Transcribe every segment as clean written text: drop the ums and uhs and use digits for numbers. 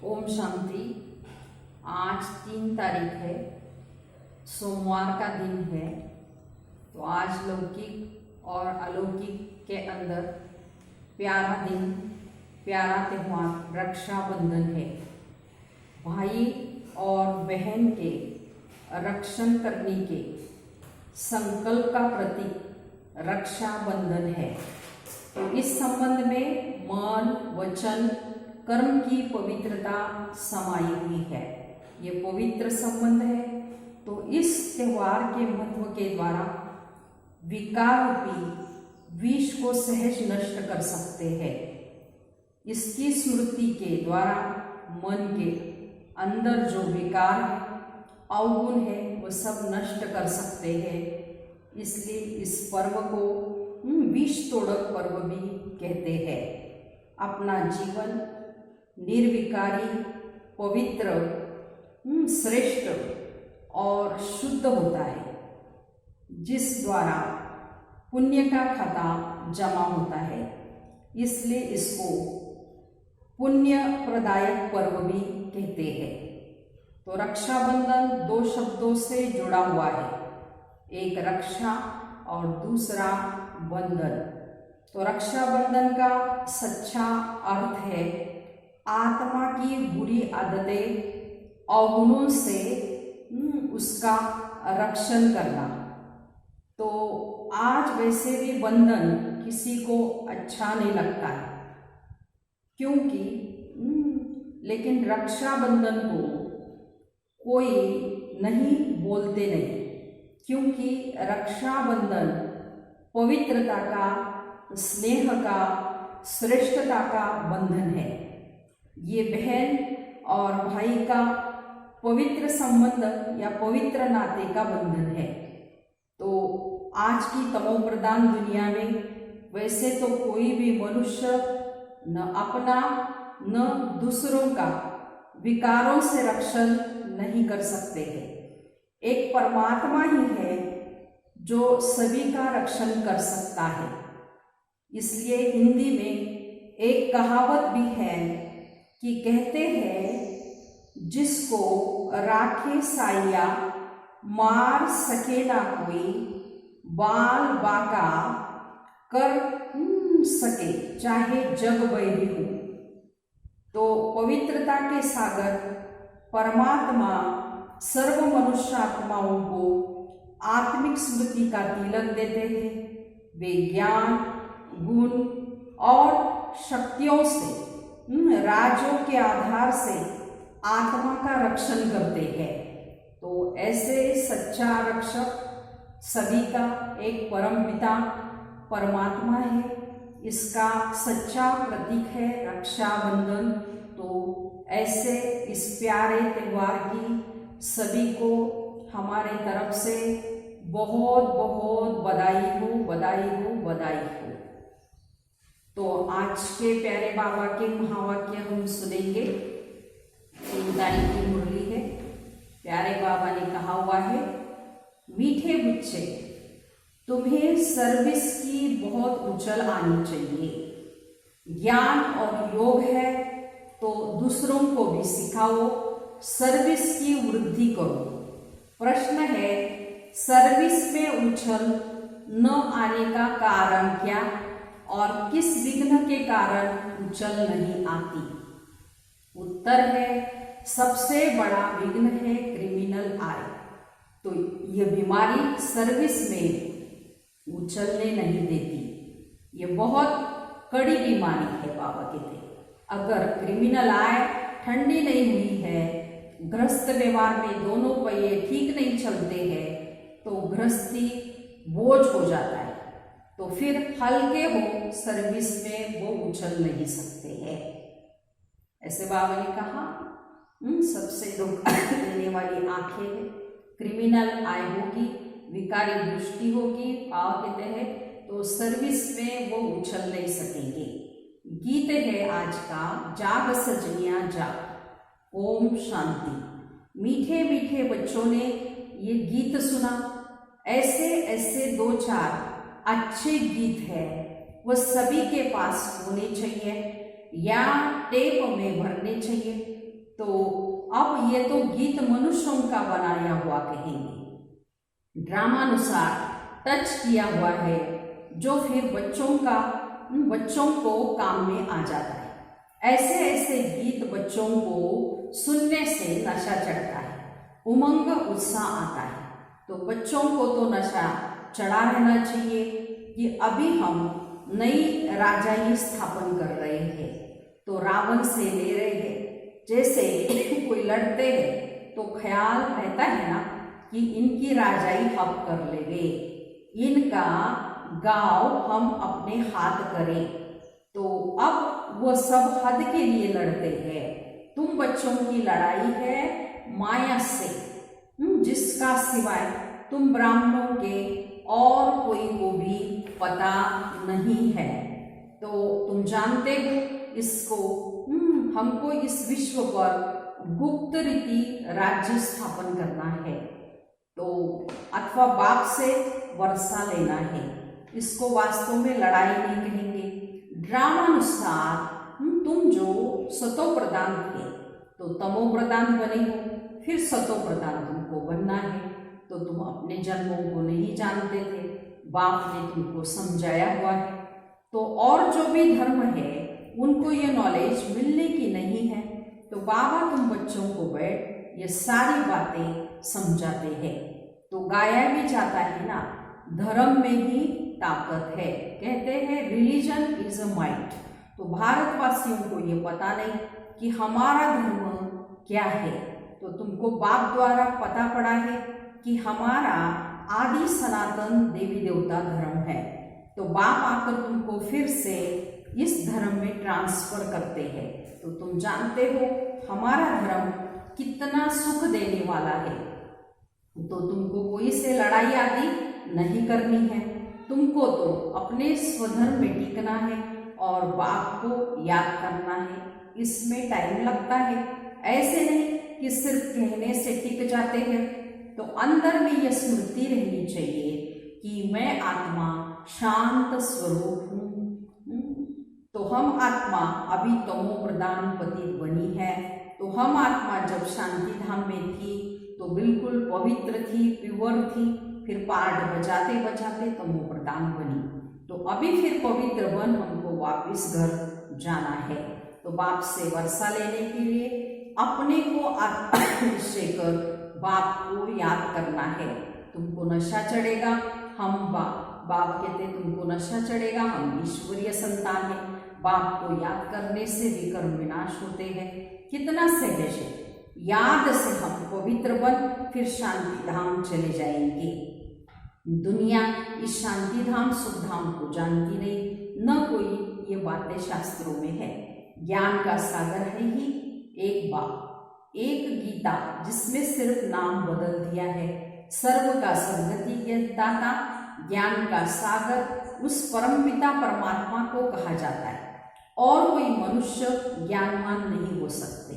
ओम शांति। आज 3 तारीख है, सोमवार का दिन है। तो आज लौकिक और अलौकिक के अंदर प्यारा दिन, प्यारा त्यौहार रक्षाबंधन है। भाई और बहन के रक्षण करने के संकल्प का प्रतीक रक्षाबंधन है। तो इस संबंध में मन, वचन, कर्म की पवित्रता समाई हुई है। ये पवित्र संबंध है। तो इस त्योहार के महत्व के द्वारा विकार रूपी विष को सहज नष्ट कर सकते हैं। इसकी स्मृति के द्वारा मन के अंदर जो विकार अवगुण है वो सब नष्ट कर सकते हैं। इसलिए इस पर्व को विष तोड़क पर्व भी कहते हैं। अपना जीवन निर्विकारी, पवित्र, श्रेष्ठ और शुद्ध होता है, जिस द्वारा पुण्य का खाता जमा होता है। इसलिए इसको पुण्य प्रदायक पर्व भी कहते हैं। तो रक्षाबंधन 2 शब्दों से जुड़ा हुआ है, एक रक्षा और दूसरा बंधन। तो रक्षाबंधन का सच्चा अर्थ है आत्मा की बुरी आदतें अवगुणों से उसका रक्षण करना। तो आज वैसे भी बंधन किसी को अच्छा नहीं लगता है, क्योंकि लेकिन रक्षाबंधन को कोई नहीं बोलते नहीं, क्योंकि रक्षाबंधन पवित्रता का, स्नेह का, श्रेष्ठता का बंधन है। ये बहन और भाई का पवित्र संबंध या पवित्र नाते का बंधन है। तो आज की तमोप्रधान दुनिया में वैसे तो कोई भी मनुष्य न अपना न दूसरों का विकारों से रक्षण नहीं कर सकते हैं। एक परमात्मा ही है जो सभी का रक्षण कर सकता है। इसलिए हिंदी में एक कहावत भी है कि कहते हैं, जिसको राखे साया मार सके ना कोई, बाल बाका कर सके चाहे जग बैरी हो। तो पवित्रता के सागर परमात्मा सर्व मनुष्य आत्माओं को आत्मिक स्मृति का तिलक देते हैं। वे ज्ञान, गुण और शक्तियों से, राजों के आधार से आत्मा का रक्षण करते हैं। तो ऐसे सच्चा रक्षक सभी का एक परम पिता परमात्मा है। इसका सच्चा प्रतीक है रक्षाबंधन। तो ऐसे इस प्यारे त्योहार की सभी को हमारे तरफ से बहुत बहुत बधाई हो, बधाई हो, बधाई हो। तो आज के प्यारे बाबा के महावाक्य हम सुनेंगे। 3 तारीख की मुरली है। प्यारे बाबा ने कहा हुआ है, मीठे बच्चे, तुम्हें सर्विस की बहुत उछल आनी चाहिए। ज्ञान और योग है तो दूसरों को भी सिखाओ, सर्विस की वृद्धि करो। प्रश्न है, सर्विस में उछल न आने का कारण क्या और किस विघ्न के कारण उछल नहीं आती? उत्तर है, सबसे बड़ा विघ्न है क्रिमिनल आय। तो यह बीमारी सर्विस में उछलने नहीं देती। ये बहुत कड़ी बीमारी है। बाबा कहते अगर क्रिमिनल आय ठंडी नहीं हुई है, गृहस्थ व्यवहार में दोनों पहिए ठीक नहीं चलते हैं, तो गृहस्थी बोझ हो जाता है। तो फिर हल्के हो सर्विस में वो उछल नहीं सकते हैं। ऐसे बाबा ने कहा, सबसे धोखा देने वाली आंखें हैं, क्रिमिनल आय होगी, विकारी दृष्टि होगी, पाव कहते हैं, तो सर्विस में वो उछल नहीं सकेंगे। गीत है आज का, जाग सजनिया जाग। ओम शांति। मीठे मीठे बच्चों ने ये गीत सुना। ऐसे ऐसे 2-4 अच्छे गीत है, वो सभी के पास होने चाहिए या टेप में भरने चाहिए। तो अब ये तो गीत मनुष्यों का बनाया हुआ कहेंगे, ड्रामानुसार टच किया हुआ है, जो फिर बच्चों को काम में आ जाता है। ऐसे ऐसे गीत बच्चों को सुनने से नशा चढ़ता है, उमंग उत्साह आता है। तो बच्चों को तो नशा चढ़ा रहना चाहिए कि अभी हम नई राजाई स्थापन कर रहे हैं, तो रावण से ले रहे हैं। जैसे कोई लड़ते हैं तो ख्याल रहता है ना कि इनकी राजाई हम कर लेंगे, इनका गांव हम अपने हाथ करें। तो अब वो सब हद के लिए लड़ते हैं। तुम बच्चों की लड़ाई है माया से, जिसका सिवाय तुम ब्राह्मणों के और कोई को भी पता नहीं है। तो तुम जानते हो इसको, हमको इस विश्व पर गुप्त रीति राज्य स्थापन करना है, तो अथवा बाप से वर्षा लेना है। इसको वास्तव में लड़ाई नहीं कहेंगे। ड्रामानुसार तुम जो सतो प्रधान थे तो तमो प्रधान बने हो, फिर सतो प्रधान तुमको बनना है। तो तुम अपने जन्मों को नहीं जानते थे, बाप ने तुमको समझाया हुआ है। तो और जो भी धर्म है उनको ये नॉलेज मिलने की नहीं है, तो बाबा तुम बच्चों को बैठ ये सारी बातें समझाते हैं। तो गाया भी जाता है ना, धर्म में ही ताकत है। कहते हैं रिलीजन इज अ माइट। तो भारतवासियों को ये पता नहीं कि हमारा धर्म क्या है। तो तुमको बाप द्वारा पता पड़ा है कि हमारा आदि सनातन देवी देवता धर्म है। तो बाप आकर तुमको फिर से इस धर्म में ट्रांसफर करते हैं। तो तुम जानते हो हमारा धर्म कितना सुख देने वाला है। तो तुमको कोई से लड़ाई आदि नहीं करनी है, तुमको तो अपने स्वधर्म में टिकना है और बाप को याद करना है। इसमें टाइम लगता है, ऐसे नहीं कि सिर्फ कहने से टिक जाते हैं। तो अंदर में यह स्मृति रहनी चाहिए कि मैं आत्मा शांत स्वरूप हूँ। तो हम आत्मा अभी तमो प्रधान पतित बनी है। तो हम आत्मा जब शांति धाम में थी तो बिल्कुल पवित्र थी, प्योर थी, फिर पाठ बजाते बजाते तमो प्रधान बनी। तो अभी फिर पवित्र बन हमको वापस घर जाना है। तो बाप से वर्षा लेने के लिए अपने को निश्चय कर बाप को याद करना है। तुमको नशा चढ़ेगा, हम बाप कहते तुमको नशा चढ़ेगा, हम ईश्वरीय संतान है। बाप को याद करने से विकर्म विनाश होते हैं। कितना सहज है, याद से हम पवित्र बन फिर शांति धाम चले जाएंगे। दुनिया इस शांति धाम सुख धाम को जानती नहीं, न कोई ये बातें शास्त्रों में है। ज्ञान का सागर है ही एक बाप, एक गीता जिसमें सिर्फ नाम बदल दिया है। सर्व का सद्गति के दाता, ज्ञान का सागर उस परमपिता परमात्मा को कहा जाता है। और कोई मनुष्य ज्ञानवान नहीं हो सकते।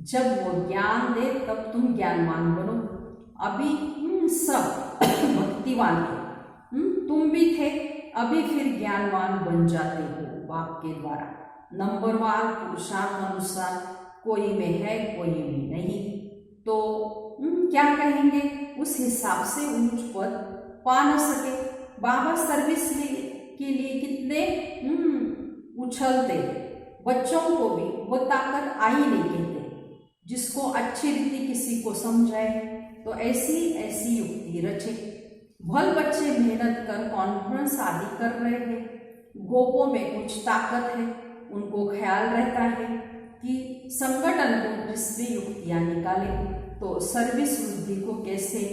जब वो ज्ञान दे तब तुम ज्ञानवान बनो। अभी सब भक्तिवान थे, तुम भी थे, अभी फिर ज्ञानवान बन जाते हो बाप के द्वारा। नंबरवार पुरुषार्थ अनुसार कोई में है कोई में नहीं। तो क्या कहेंगे, उस हिसाब से ऊंच पद पा न सके। बाबा सर्विस के लिए कितने उछलते, बच्चों को भी वो ताकत आई नहीं कहते। जिसको अच्छी रीति किसी को समझाए तो ऐसी ऐसी युक्ति रचे। भल बच्चे मेहनत कर कॉन्फ्रेंस आदि कर रहे हैं, गोपों में कुछ ताकत है, उनको ख्याल रहता है कि संगठन को जिसमें युक्तियाँ निकाले। तो सर्विस वृद्धि को कैसे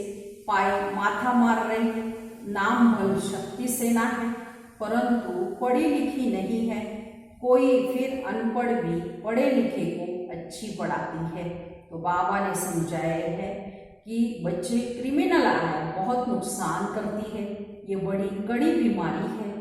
पाए, माथा मार रहे हैं। नाम बल शक्ति सेना है, परंतु पढ़ी लिखी नहीं है। कोई फिर अनपढ़ भी पढ़े लिखे को अच्छी पढ़ाती है। तो बाबा ने समझाया है कि बच्चे क्रिमिनल आए बहुत नुकसान करती है, ये बड़ी कड़ी बीमारी है,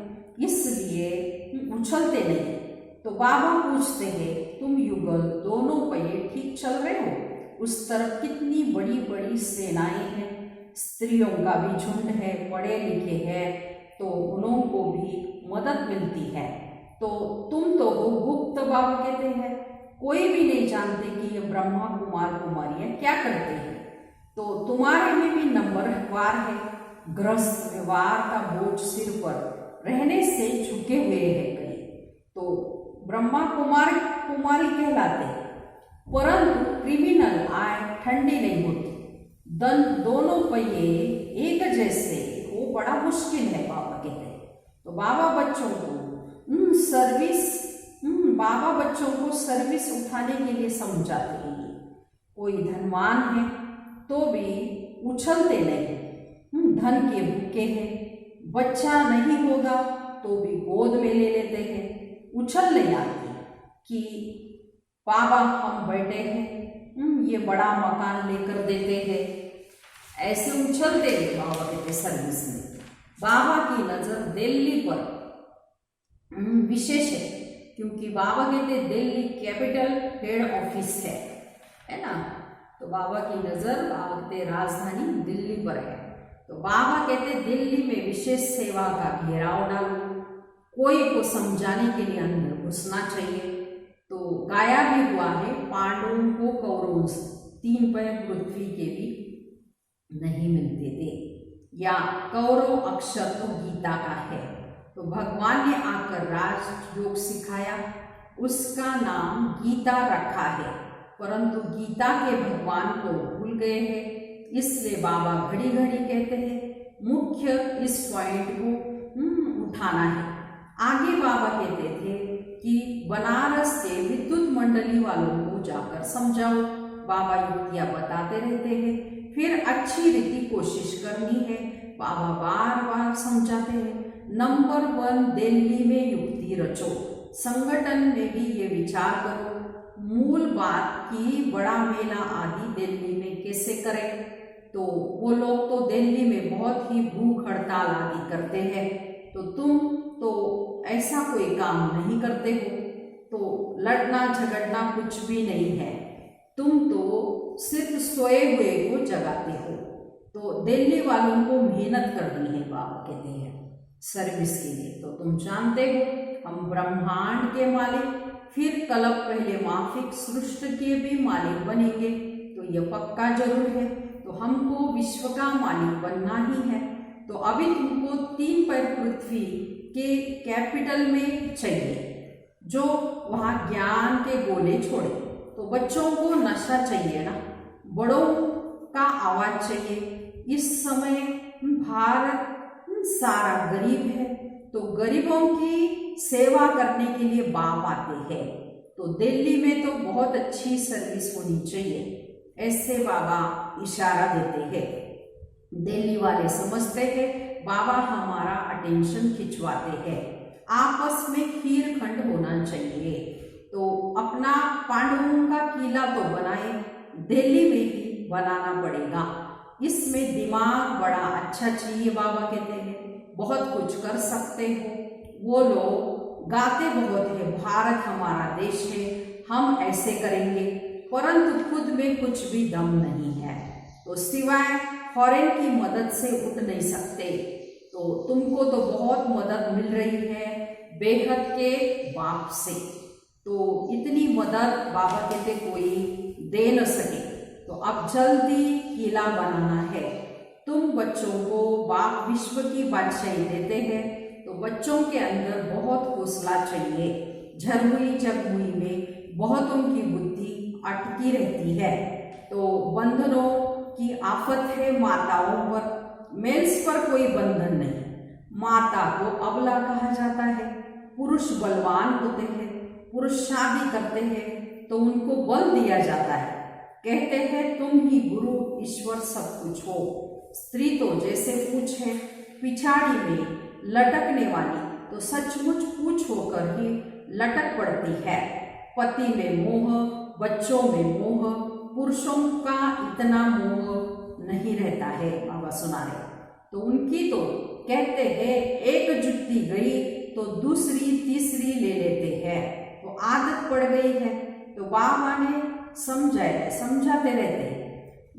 इसलिए उछलते नहीं। तो बाबा पूछते हैं तुम युगल दोनों पहिए ठीक चल रहे हो, उस तरफ कितनी बड़ी बड़ी सेनाएं हैं, स्त्रियों का भी झुंड है, पढ़े लिखे हैं, तो उन्हों को भी मदद मिलती है। तो तुम तो वो गुप्त बाबा कहते हैं, कोई भी नहीं जानते कि ये ब्रह्मा कुमार कुमारियां क्या करते हैं। तो तुम्हारे में भी नंबरवार है, गृहस्थ व्यवहार का बोझ सिर पर रहने से झुके हुए हैं कई, तो ब्रह्मा कुमार कुमारी कहलाते हैं। परंतु क्रिमिनल आय ठंडी नहीं होती, दोनों पहिए एक जैसे वो बड़ा मुश्किल है, बाबा कहते हैं। तो बाबा बच्चों को सर्विस उठाने के लिए समझाते हैं। कोई धनवान है तो भी उछलते नहीं, धन के भूखे हैं। बच्चा नहीं होगा तो भी गोद में ले लेते हैं, उछल नहीं आती कि बाबा हम बैठे हैं, ये बड़ा मकान लेकर देते हैं, ऐसे उछलते हैं बाबा कहते सर्विस में। बाबा की नजर दिल्ली पर विशेष है, क्योंकि बाबा कहते दिल्ली कैपिटल हेड ऑफिस है ना। तो बाबा की नजर, बाबा कहते राजधानी दिल्ली पर है। तो बाबा कहते दिल्ली में विशेष सेवा का घेराव डालो, कोई को समझाने के लिए अंदर घुसना चाहिए। तो गाया भी हुआ है, पांडवों को कौरवों से 3 पैर पृथ्वी के भी नहीं मिलते थे, या कौरव अक्षर तो गीता का है। तो भगवान ने आकर राजयोग सिखाया, उसका नाम गीता रखा है, परंतु गीता के भगवान को भूल गए हैं। इसलिए बाबा घड़ी घड़ी कहते हैं मुख्य इस पॉइंट को उठाना है। आगे बाबा कहते थे कि बनारस के विद्युत मंडली वालों को जाकर समझाओ। बाबा युक्तियां बताते रहते हैं, फिर अच्छी रीति कोशिश करनी है। बाबा बार बार समझाते हैं, नंबर 1 दिल्ली में युक्ति रचो, संगठन में भी ये विचार करो, मूल बात की बड़ा मेला आदि दिल्ली में कैसे करें। तो वो लोग तो दिल्ली में बहुत ही भूख हड़ताल आदि करते हैं, तो तुम तो ऐसा कोई काम नहीं करते हो, तो लड़ना झगड़ना कुछ भी नहीं है, तुम तो सिर्फ सोए हुए को जगाते हो। तो दिल्ली वालों को मेहनत करनी है, बाबा कहते हैं सर्विस के लिए। तो तुम जानते हो हम ब्रह्मांड के मालिक, फिर कल्प पहले माफिक सृष्टि के भी मालिक बनेंगे, तो यह पक्का जरूर है। तो हमको विश्व का मालिक बनना ही है। तो अभी तुमको 3 पैर पृथ्वी के कैपिटल में चाहिए, जो वहाँ ज्ञान के गोले छोड़े। तो बच्चों को नशा चाहिए ना, बड़ों का आवाज चाहिए। इस समय भारत सारा गरीब है, तो गरीबों की सेवा करने के लिए बाप आते हैं। तो दिल्ली में तो बहुत अच्छी सर्विस होनी चाहिए, ऐसे बाबा इशारा देते हैं। दिल्ली वाले समझते हैं बाबा हमारा अटेंशन खिंचवाते हैं, आपस में खीर खंड होना चाहिए। तो अपना पांडवों का किला तो बनाए, दिल्ली में ही बनाना पड़ेगा। इसमें दिमाग बड़ा अच्छा चाहिए, बाबा कहते हैं बहुत कुछ कर सकते हो। वो लोग गाते बहुत है, भारत हमारा देश है, हम ऐसे करेंगे, परंतु खुद में कुछ भी दम नहीं है, तो सिवाय फॉरेन की मदद से उठ नहीं सकते। तो तुमको तो बहुत मदद मिल रही है बेहद के बाप से, तो इतनी मदद बाबा कहते कोई दे न सके। तो अब जल्दी किला बनाना है। तुम बच्चों को बाप विश्व की बादशाही देते हैं, तो बच्चों के अंदर बहुत हौसला चाहिए। झरमुई जगमुई में बहुत उनकी बुद्धि अटकी रहती है, तो बंधनों की आफत है माताओं पर, मेल्स पर कोई बंधन नहीं। माता को अबला कहा जाता है, पुरुष बलवान होते हैं, पुरुष शादी करते हैं तो उनको बल दिया जाता है, कहते हैं तुम ही गुरु ईश्वर सब कुछ हो। स्त्री तो जैसे पूछ है पिछाड़ी में लटकने वाली, तो सचमुच पूछ होकर ही लटक पड़ती है। पति में मोह, बच्चों में मोह, पुरुषों का इतना मोह नहीं रहता है, बाबा सुना रहे। तो उनकी तो कहते हैं एक जुत्ती गई तो दूसरी तीसरी ले लेते हैं, तो आदत पड़ गई है। तो बाबा ने समझाते रहते हैं,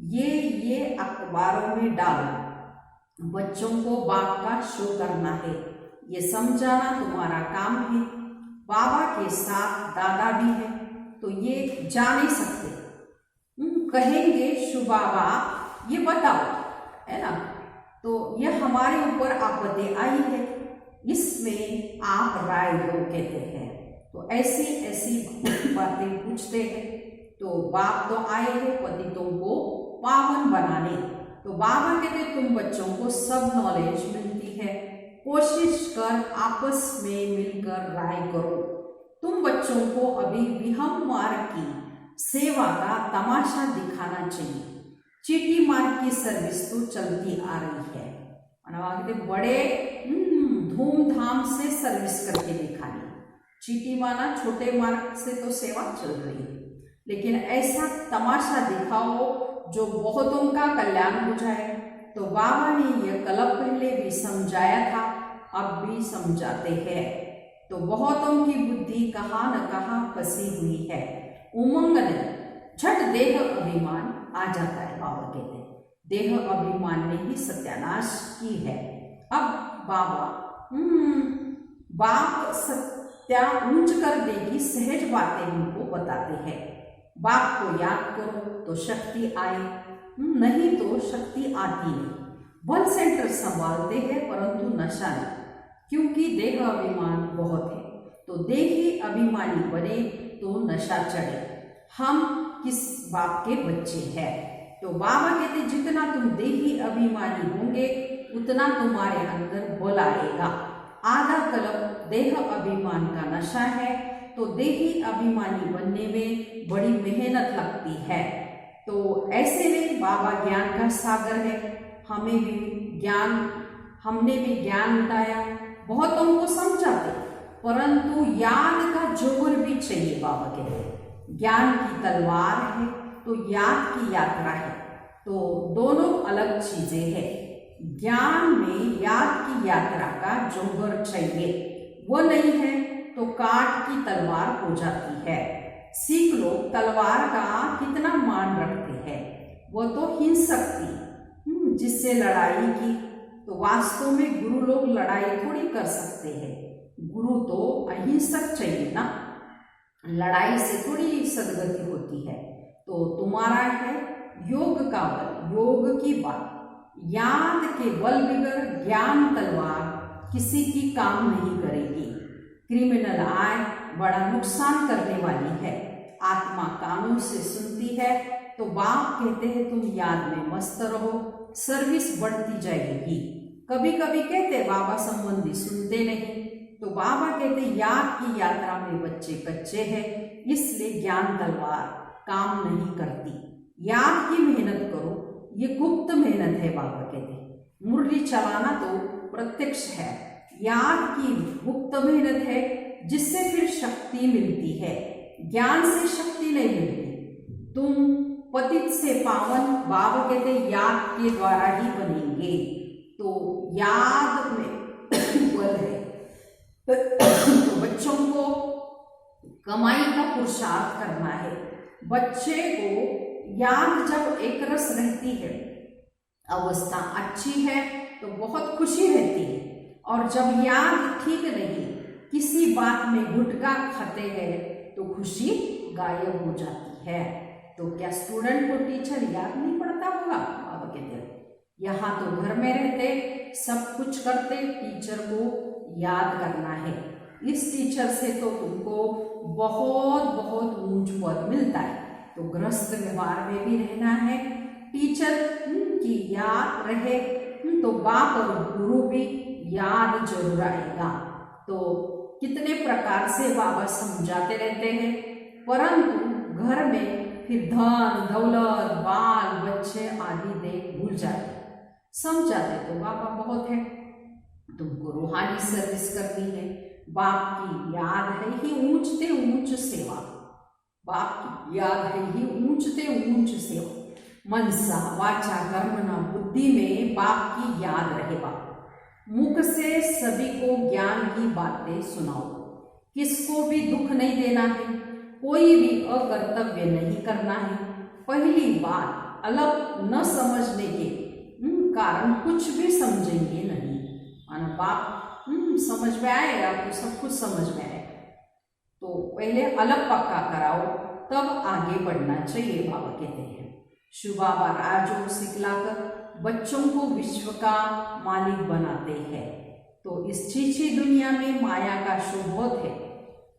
ये अखबारों में डालो, बच्चों को बाप का शो करना है, ये समझाना तुम्हारा काम है। बाबा के साथ दादा भी है, तो ये जा नहीं सकते। कहेंगे शु बाबा ये बताओ, है ना, तो ये हमारे ऊपर आपत्ति आई है, इसमें आप राय दो कहते हैं। तो ऐसी ऐसी बातें पूछते हैं। तो बाप तो आए हो पतितों को पावन बनाने। तो बाबा कहते तुम बच्चों को सब नॉलेज मिलती है, कोशिश कर आपस में मिलकर राय करो। तुम बच्चों को अभी विहंग मार्ग की सेवा का तमाशा दिखाना चाहिए। चीटी मार्ग की सर्विस तो चलती आ रही है, बड़े धूमधाम से सर्विस करके दिखानी। चीटी माना छोटे मार्ग से तो सेवा चल रही है, लेकिन ऐसा तमाशा दिखाओ जो बहुतों का कल्याण हो जाए। तो बाबा ने यह कल पहले भी समझाया था, अब भी समझाते हैं। तो बहुतों की बुद्धि कहाँ न कहाँ फंसी हुई है, उमंग ने झट देह अभिमान आ जाता है। बाबा कहते हैं देह अभिमान ने ही सत्यानाश की है। अब बाबा बाप सत्या ऊंच कर देगी सहज बातें उनको बताते हैं। बाप को याद करो तो शक्ति आए, नहीं तो शक्ति आती नहीं। बल सेंटर संभालते हैं परंतु नशा नहीं, क्योंकि देह अभिमान बहुत है। तो देही अभिमानी बने तो नशा चढ़े। हम किस बाप के बच्चे हैं? तो बाबा कहते जितना तुम देही अभिमानी होंगे उतना तुम्हारे अंदर बल आएगा। आधा कल्प देह अभिमान का नशा है, तो देही अभिमानी बनने में बड़ी मेहनत लगती है। तो ऐसे में बाबा ज्ञान का सागर है, हमने भी ज्ञान बताया, बहुतों को समझाते, परंतु याद का जोर भी चाहिए। बाबा कहते हैं ज्ञान की तलवार है तो याद की यात्रा है, तो दोनों अलग चीजें हैं। ज्ञान में याद की यात्रा का जोहर चाहिए, वो नहीं है तो काट की तलवार हो जाती है। सिख लोग तलवार का कितना मान रखते हैं, वो तो हिंसक थी जिससे लड़ाई की। तो वास्तव में गुरु लोग लड़ाई थोड़ी कर सकते हैं, गुरु तो अहिंसक चाहिए ना, लड़ाई से थोड़ी सदगति होती है। तो तुम्हारा है योग का बल, योग की बात, याद के बल बिगर ज्ञान तलवार किसी की काम नहीं करेगी। क्रिमिनल आय बड़ा नुकसान करने वाली है, आत्मा कानों से सुनती है। तो बाप कहते हैं तुम याद में मस्त रहो, सर्विस बढ़ती जाएगी। कभी कभी कहते बाबा संबंधी सुनते नहीं, तो बाबा कहते याद की यात्रा में बच्चे कच्चे हैं, इसलिए ज्ञान तलवार काम नहीं करती। याद की मेहनत करो, ये गुप्त मेहनत है। बाबा कहते मुरली चलाना तो प्रत्यक्ष है, याद की गुप्त मेहनत है जिससे फिर शक्ति मिलती है, ज्ञान से शक्ति नहीं मिलती। तुम पतित से पावन बाबा कहते याद के द्वारा ही बनेंगे। तो याद में बल है। तो बच्चों को कमाई का पुरुषार्थ करना है। बच्चे को याद जब एक रस रहती है, अवस्था अच्छी है तो बहुत खुशी रहती है, और जब याद ठीक नहीं, किसी बात में गुटखा खाते हैं तो खुशी गायब हो जाती है। तो क्या स्टूडेंट को टीचर याद नहीं पड़ता होगा? बाबा कहते हैं यहाँ तो घर में रहते सब कुछ करते, टीचर को याद करना है। इस टीचर से तो तुमको बहुत बहुत ऊंच पद मिलता है। तो गृहस्थ व्यवहार में भी रहना है, टीचर की याद रहे तो बाप और गुरु भी याद जरूर आएगा। तो कितने प्रकार से बाबा समझाते रहते हैं, परंतु घर में फिर धन दौलत बाल बच्चे आदि देख भूल जाते। समझाते तो बाबा बहुत है, तुमको रूहानी सर्विस करनी है। बाप की याद है ही ऊंचते ऊंच सेवा, बाप की याद है ही ऊंचते ऊंच सेवा। मनसा वाचा कर्मणा बुद्धि में बाप की याद रहे। बाप मुख से सभी को ज्ञान की बातें सुनाओ, किसको भी दुख नहीं देना है, कोई भी अकर्तव्य नहीं करना है। पहली बात अलग न समझने के कारण कुछ भी समझेंगे नहीं। मानो बाप समझ में आएगा तो सब कुछ समझ में आएगा। तो पहले अलग पक्का कराओ, तब आगे बढ़ना चाहिए, बाबा कहते हैं। शिव बाबा राजयोग सिखलाकर बच्चों को विश्व का मालिक बनाते हैं। तो इस छीछी दुनिया में माया का शो बहुत है,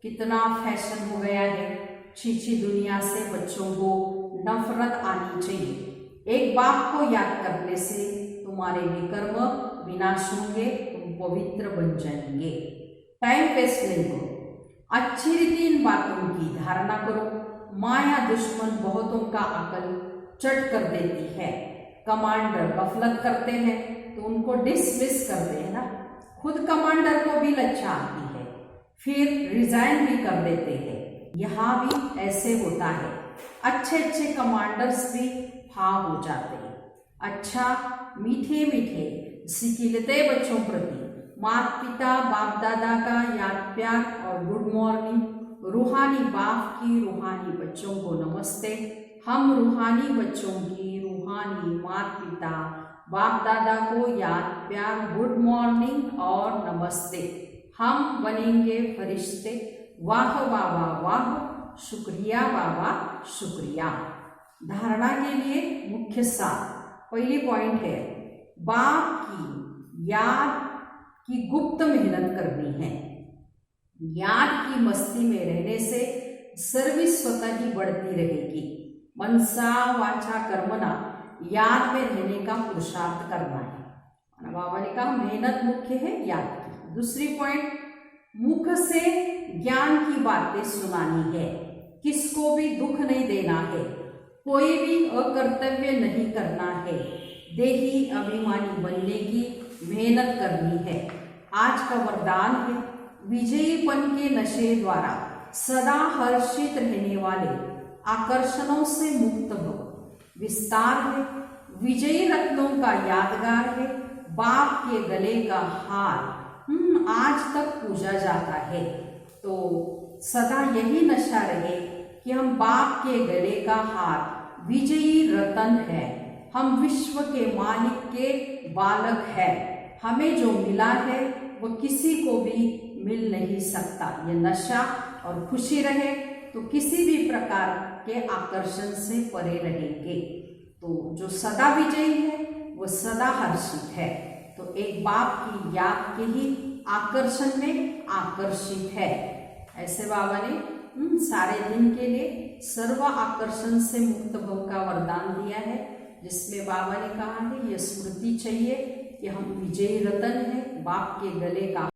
कितना फैशन हो गया है। छीछी दुनिया से बच्चों को नफरत आनी चाहिए। एक बाप को याद करने से तुम्हारे विकर्म विनाश होंगे, तुम पवित्र बन जाएंगे। टाइम वेस्ट नहीं करो, अच्छी रीति इन बातों की धारणा करो। माया दुश्मन बहुतों का अकल चट कर देती है। कमांडर गफलत करते हैं तो उनको डिसमिस करते हैं ना, खुद कमांडर को भी लज्जा आती है, फिर रिजाइन भी कर देते हैं। यहाँ भी ऐसे होता है, अच्छे अच्छे कमांडर्स भी हाँ हो जाते हैं। अच्छा, मीठे मीठे सिखिलते बच्चों प्रति माता पिता बाप दादा का याद प्यार और गुड मॉर्निंग। रूहानी बाप की रूहानी बच्चों को नमस्ते। हम रूहानी बच्चों की रूहानी माता पिता बाप दादा को याद प्यार गुड मॉर्निंग और नमस्ते। हम बनेंगे फरिश्ते। वाह बाबा वाह, शुक्रिया बाबा शुक्रिया। धारणा के लिए मुख्य सार, पहली पॉइंट है बाप की याद की गुप्त मेहनत करनी है। याद की मस्ती में रहने से सर्विस स्वतः ही बढ़ती रहेगी। मनसा वाचा कर्मना, याद में रहने का पुरुषार्थ करना है। बाबा ने कहा मेहनत मुख्य है याद की। दूसरी पॉइंट, मुख से ज्ञान की बातें सुनानी है, किसको भी दुख नहीं देना है, कोई भी अकर्तव्य नहीं करना है, देही अभिमानी बनने की मेहनत करनी है। आज का वरदान है विजयीपन के नशे द्वारा सदा हर्षित रहने वाले आकर्षणों से मुक्त भव। विस्तार है विजयी रत्नों का यादगार है, बाप के गले का हार आज तक पूजा जाता है। तो सदा यही नशा रहे कि हम बाप के गले का हार विजयी रतन है, हम विश्व के मालिक के बालक है। हमें जो मिला है वो किसी को भी मिल नहीं सकता। ये नशा और खुशी रहे तो किसी भी प्रकार के आकर्षण से परे रहेंगे। तो जो सदा विजयी है वो सदा हर्षित है। तो एक बाप की याद के ही आकर्षण में आकर्षित है। ऐसे बाबा ने सारे दिन के लिए सर्व आकर्षण से मुक्त भव का वरदान दिया है, जिसमें बाबा ने कहा है यह स्मृति चाहिए कि हम विजयी रतन है, बाप के गले का